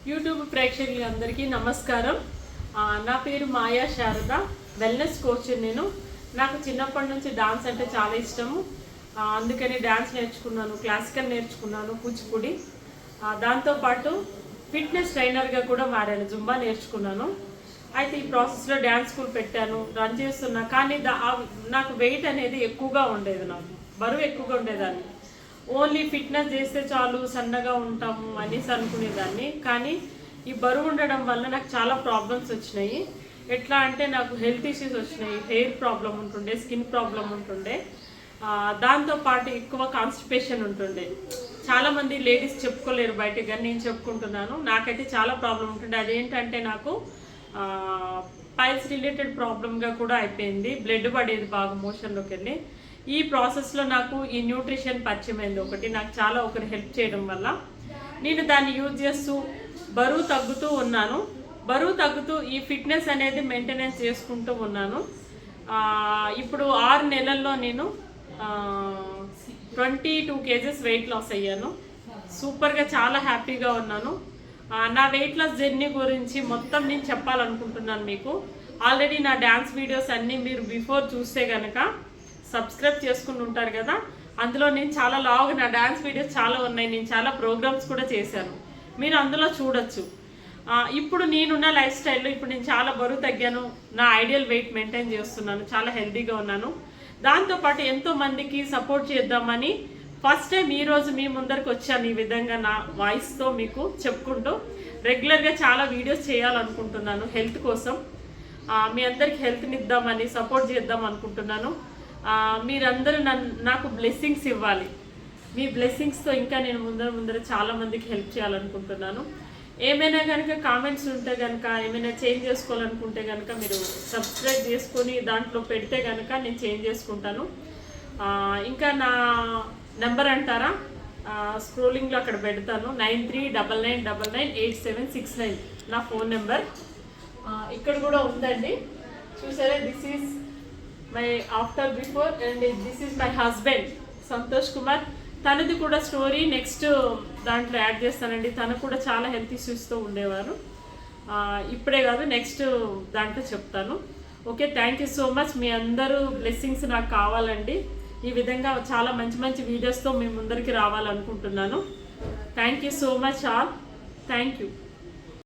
YouTube ప్రేక్షకులందరికీ నమస్కారం. నా పేరు మాయా శారద, వెల్నెస్ కోచ్. నాకు చిన్నప్పటి నుంచి డాన్స్ అంటే చాలా ఇష్టము. అందుకని డాన్స్ నేర్చుకున్నాను, క్లాసికల్ నేర్చుకున్నాను, కూచిపూడి. దాంతోపాటు ఫిట్నెస్ ట్రైనర్గా కూడా మారాను, జుంబా నేర్చుకున్నాను. అయితే ఈ ప్రాసెస్లో డ్యాన్స్ స్కూల్ పెట్టాను, రన్ చేస్తున్నా. కానీ నాకు వెయిట్ అనేది ఎక్కువగా ఉండేది, నాకు బరువు ఎక్కువగా ఉండేదాన్ని. ఓన్లీ ఫిట్నెస్ చేస్తే చాలు, సన్నగా ఉంటాము అనేసి అనుకునేదాన్ని. కానీ ఈ బరువు ఉండడం వల్ల నాకు చాలా ప్రాబ్లమ్స్ వచ్చినాయి. ఎట్లా అంటే నాకు హెల్త్ ఇష్యూస్ వచ్చినాయి, హెయిర్ ప్రాబ్లం ఉంటుండే, స్కిన్ ప్రాబ్లం ఉంటుండే. దాంతోపాటు ఎక్కువ కాన్స్టిపేషన్ ఉంటుండే. చాలామంది లేడీస్ చెప్పుకోలేరు బయటకు, కానీ నేను చెప్పుకుంటున్నాను. నాకైతే చాలా ప్రాబ్లం ఉంటుండే. అదేంటంటే నాకు పైల్స్ రిలేటెడ్ ప్రాబ్లంగా కూడా అయిపోయింది. బ్లడ్ పడేది బాగా మోషన్లోకి వెళ్ళి. ఈ ప్రాసెస్లో నాకు ఈ న్యూట్రిషన్ పరిచయం అయింది ఒకటి. నాకు చాలా ఒకరు హెల్ప్ చేయడం వల్ల నేను దాన్ని యూజ్ చేస్తూ బరువు తగ్గుతూ ఉన్నాను. బరువు తగ్గుతూ ఈ ఫిట్నెస్ అనేది మెయింటెనెన్స్ చేసుకుంటూ ఉన్నాను. ఇప్పుడు 6 నెలల్లో నేను 22 kgs వెయిట్ లాస్ అయ్యాను. సూపర్గా, చాలా హ్యాపీగా ఉన్నాను. నా వెయిట్ లాస్ జర్నీ గురించి మొత్తం నేను చెప్పాలనుకుంటున్నాను మీకు. ఆల్రెడీ నా డ్యాన్స్ వీడియోస్ అన్నీ మీరు బిఫోర్ చూస్తే కనుక సబ్స్క్రైబ్ చేసుకుని ఉంటారు కదా. అందులో నేను చాలా లావుగా, నా డ్యాన్స్ వీడియోస్ చాలా ఉన్నాయి. నేను చాలా ప్రోగ్రామ్స్ కూడా చేశాను, మీరు అందులో చూడొచ్చు. ఇప్పుడు నేనున్న లైఫ్ స్టైల్లో ఇప్పుడు నేను చాలా బరువు తగ్గాను. నా ఐడియల్ వెయిట్ మెయింటైన్ చేస్తున్నాను, చాలా హెల్తీగా ఉన్నాను. దాంతోపాటు ఎంతోమందికి సపోర్ట్ చేద్దామని ఫస్ట్ టైం ఈరోజు మీ ముందరికి వచ్చాను. ఈ విధంగా నా వాయిస్తో మీకు చెప్పుకుంటూ రెగ్యులర్గా చాలా వీడియోస్ చేయాలనుకుంటున్నాను హెల్త్ కోసం. మీ అందరికి హెల్త్ని ఇద్దామని, సపోర్ట్ చేద్దాం అనుకుంటున్నాను. మీరందరూ నాకు బ్లెస్సింగ్స్ ఇవ్వాలి. మీ బ్లెస్సింగ్స్తో ఇంకా నేను ముందర చాలామందికి హెల్ప్ చేయాలనుకుంటున్నాను. ఏమైనా కనుక కామెంట్స్ ఉంటే కనుక, ఏమైనా చేంజ్ చేసుకోవాలనుకుంటే కనుక మీరు సబ్స్క్రైబ్ చేసుకొని దాంట్లో పెడితే కనుక నేను చేంజ్ చేసుకుంటాను. ఇంకా నా నెంబర్ అంటారా, స్క్రోలింగ్లో అక్కడ పెడతాను. 9399998769 నా ఫోన్ నెంబర్. ఇక్కడ కూడా ఉందండి, చూసారా. This is my after before and this is my husband Santosh Kumar. తనది కూడా స్టోరీ నెక్స్ట్ దాంట్లో యాడ్ చేస్తానండి. తను కూడా చాలా హెల్త్ ఇష్యూస్తో ఉండేవారు. ఇప్పుడే కాదు, నెక్స్ట్ దాంట్లో చెప్తాను. Okay, thank you so much. మీ అందరూ బ్లెస్సింగ్స్ నాకు కావాలండి. ఈ విధంగా చాలా మంచి మంచి వీడియోస్తో మీ ముందరికి రావాలనుకుంటున్నాను. Thank you so much all. Thank you.